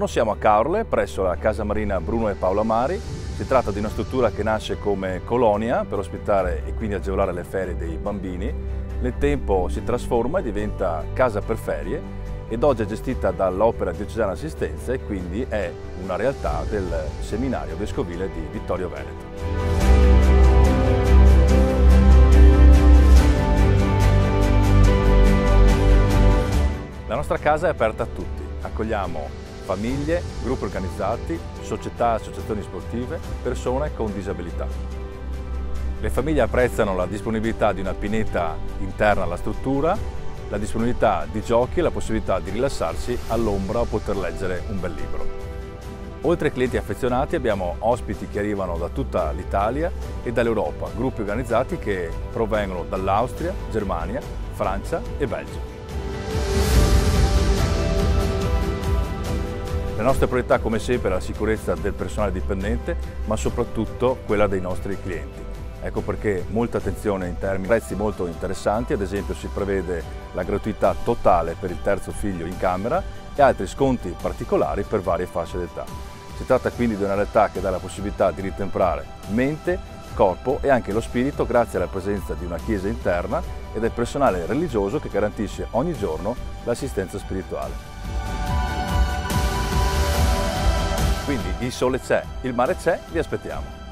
Buongiorno, siamo a Caorle, presso la Casa Marina Bruno e Paola Mari. Si tratta di una struttura che nasce come colonia per ospitare e quindi agevolare le ferie dei bambini. Nel tempo si trasforma e diventa casa per ferie ed oggi è gestita dall'Opera Diocesana Assistenza e quindi è una realtà del seminario vescovile di Vittorio Veneto. La nostra casa è aperta a tutti, accogliamo famiglie, gruppi organizzati, società, associazioni sportive, persone con disabilità. Le famiglie apprezzano la disponibilità di una pineta interna alla struttura, la disponibilità di giochi e la possibilità di rilassarsi all'ombra o poter leggere un bel libro. Oltre ai clienti affezionati abbiamo ospiti che arrivano da tutta l'Italia e dall'Europa, gruppi organizzati che provengono dall'Austria, Germania, Francia e Belgio. La nostra priorità, come sempre, è la sicurezza del personale dipendente, ma soprattutto quella dei nostri clienti. Ecco perché molta attenzione in termini di prezzi molto interessanti, ad esempio si prevede la gratuità totale per il terzo figlio in camera e altri sconti particolari per varie fasce d'età. Si tratta quindi di una realtà che dà la possibilità di ritemprare mente, corpo e anche lo spirito grazie alla presenza di una chiesa interna e del personale religioso che garantisce ogni giorno l'assistenza spirituale. Quindi il sole c'è, il mare c'è, vi aspettiamo.